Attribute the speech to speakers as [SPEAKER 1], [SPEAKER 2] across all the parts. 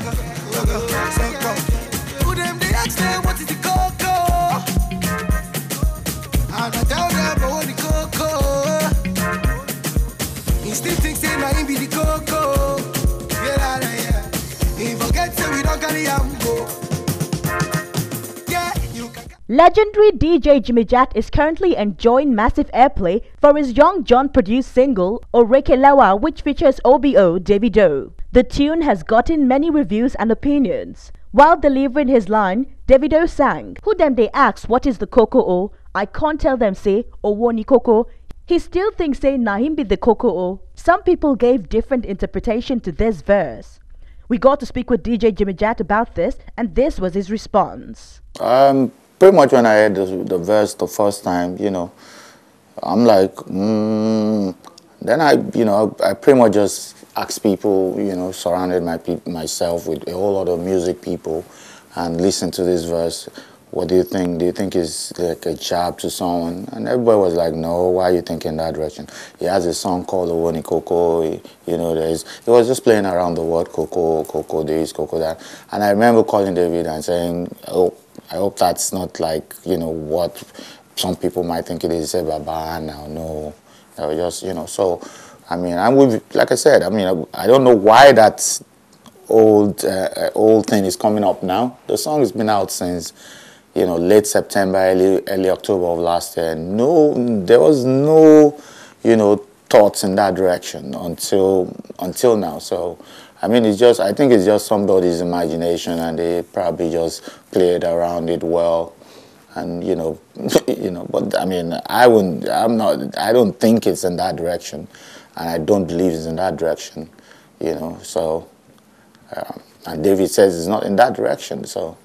[SPEAKER 1] Who them they ask them what is the cocoa? And I tell them I want the cocoa. He still thinks they might be the cocoa. Get out of here. He forgets that we don't carry ambo.
[SPEAKER 2] Legendary DJ Jimmy Jatt is currently enjoying massive airplay for his Young John produced single Orekelewa, which features OBO Davido. The tune has gotten many reviews and opinions. While delivering his line, Davido sang, "Who them they ask what is the cocoa? I can't tell them say Owoni Coco." He still thinks say na him be the cocoa. Some people gave different interpretation to this verse. We got to speak with DJ Jimmy Jatt about this, and this was his response.
[SPEAKER 3] Pretty much when I heard the verse the first time, you know, I'm like, Then I pretty much just asked people, you know, surrounded myself with a whole lot of music people and listened to this verse. What do you think? Do you think it's like a jab to someone? And everybody was like, no, why are you thinking that direction? He has a song called Owoni Coco, you know, he was just playing around the word Coco, Coco this, Coco that. And I remember calling David and saying, oh, I hope that's not like, you know, what some people might think it is. Say, Baba, now, no. I was just, you know, so, I mean, like I said, I mean, I don't know why that old thing is coming up now. The song has been out since, you know, late September, early October of last year. No, there was no, you know, thoughts in that direction until now. So, I mean, I think it's just somebody's imagination, and they probably just played around it well, and you know, But I mean, I don't think it's in that direction, and I don't believe it's in that direction, you know. So, and David says it's not in that direction. So.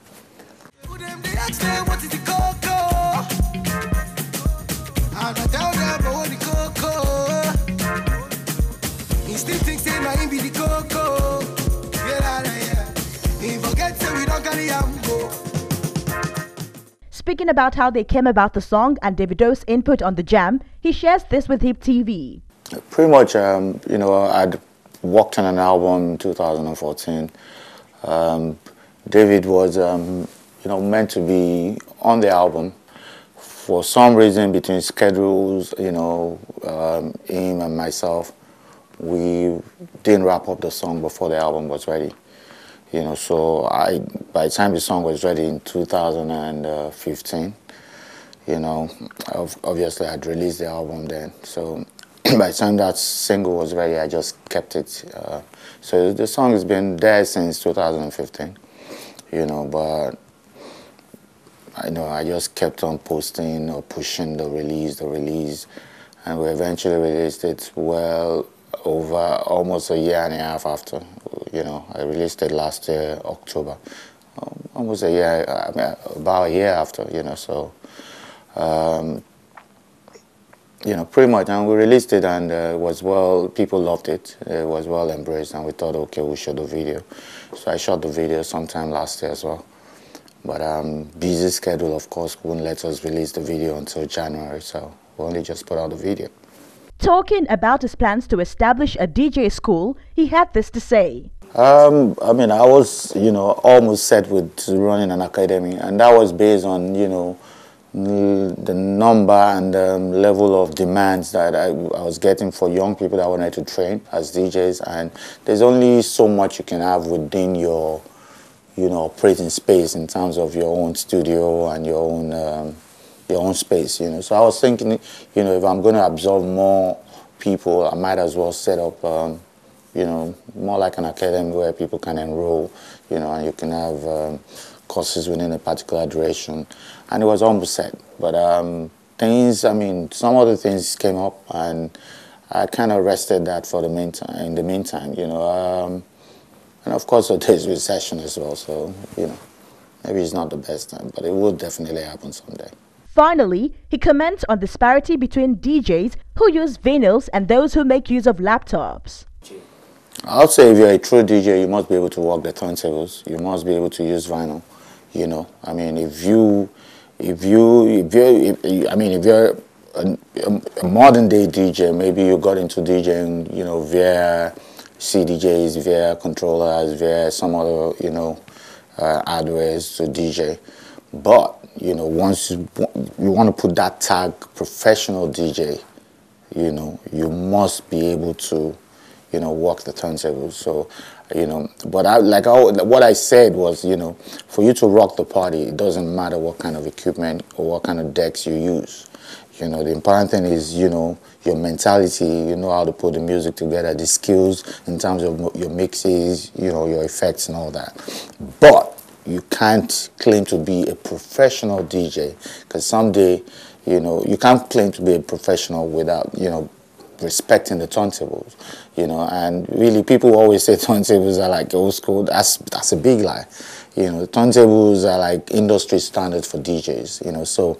[SPEAKER 2] Speaking about how they came about the song and Davido's input on the jam, he shares this with HipTv.
[SPEAKER 3] Pretty much, you know, I'd worked on an album in 2014. David was, you know, meant to be on the album. For some reason, between schedules, you know, him and myself, we didn't wrap up the song before the album was ready. You know, so by the time the song was ready in 2015, you know, obviously I'd released the album then. So by the time that single was ready, I just kept it. So the song has been there since 2015, you know, but I just kept on posting or pushing the release, and we eventually released it well over almost a year and a half after. You know, I released it last year, October. Almost a year, about a year after, you know, so, you know, pretty much, and we released it, and it was people loved it. It was well embraced, and we thought, okay, we'll shoot the video. So I shot the video sometime last year as well. But busy schedule, of course, wouldn't let us release the video until January, so we only just put out the video.
[SPEAKER 2] Talking about his plans to establish a DJ school, he had this to say.
[SPEAKER 3] I mean, I was, you know, almost set with running an academy, and that was based on, you know, the number and level of demands that I was getting for young people that wanted to train as DJs, and there's only so much you can have within your, you know, operating space in terms of your own studio and your own space, you know. So I was thinking, you know, if I'm going to absorb more people, I might as well set up, you know, more like an academy where people can enroll, you know, and you can have courses within a particular duration. And it was almost set. But things, I mean, some other things came up, and I kind of rested that for the meantime, in the meantime, you know. And of course, there's recession as well, so, you know, maybe it's not the best time, but it will definitely happen someday.
[SPEAKER 2] Finally, he comments on the disparity between DJs who use vinyls and those who make use of laptops.
[SPEAKER 3] I would say if you're a true DJ, you must be able to work the turntables. You must be able to use vinyl. You know, I mean, if you're a modern day DJ, maybe you got into DJing, you know, via CDJs, via controllers, via some other, you know, hardwares to DJ. But, you know, once you want to put that tag professional DJ, you know, you must be able to, you know, work the turntables. So, you know, but what I said was, you know, for you to rock the party, it doesn't matter what kind of equipment or what kind of decks you use. You know, the important thing is, you know, your mentality, you know how to put the music together, the skills in terms of your mixes, you know, your effects and all that. But you can't claim to be a professional DJ, because someday, you know, you can't claim to be a professional without, you know, respecting the turntables, you know. And really, people always say turntables are like old school. That's a big lie. You know, turntables are like industry standard for DJs, you know. So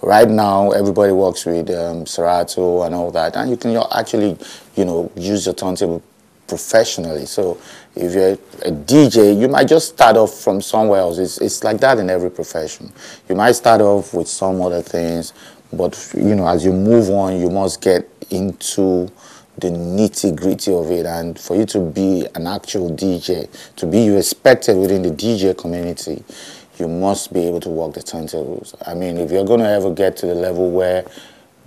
[SPEAKER 3] right now, everybody works with Serato and all that, and you can actually, you know, use your turntable professionally. So if you're a DJ, you might just start off from somewhere else. It's like that in every profession. You might start off with some other things, but, you know, as you move on, you must get into the nitty-gritty of it. And for you to be an actual DJ, to be respected within the DJ community, you must be able to work the turntables. I mean, if you're going to ever get to the level where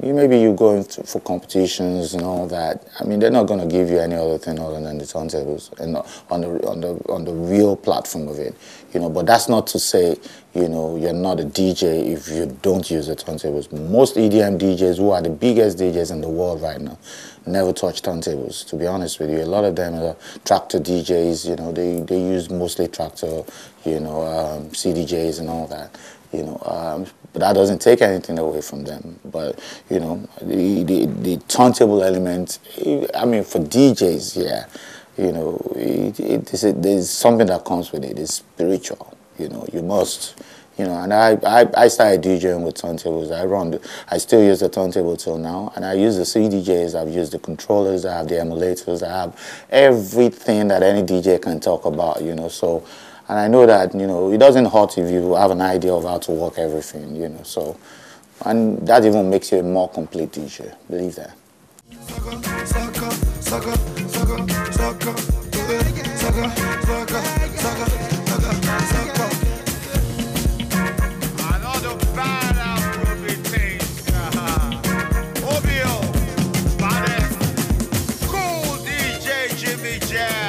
[SPEAKER 3] maybe you're going for competitions and all that, I mean, they're not going to give you any other thing other than the turntables and on the real platform of it, you know. But that's not to say, you know, you're not a DJ if you don't use the turntables. Most EDM DJs, who are the biggest DJs in the world right now, never touch turntables, to be honest with you. A lot of them are tractor DJs, you know, they use mostly tractor, you know, CDJs and all that, you know. But that doesn't take anything away from them. But, you know, the turntable element, I mean, for DJs, yeah, you know, there's something that comes with it. It's spiritual, you know. You must, you know. And I started DJing with turntables. I still use the turntable till now. And I use the CDJs, I've used the controllers, I have the emulators, I have everything that any DJ can talk about, you know. So, and I know that, you know, it doesn't hurt if you have an idea of how to work everything, you know. So, and that even makes you a more complete DJ. Believe that.
[SPEAKER 4] Cool DJ Jimmy Jatt.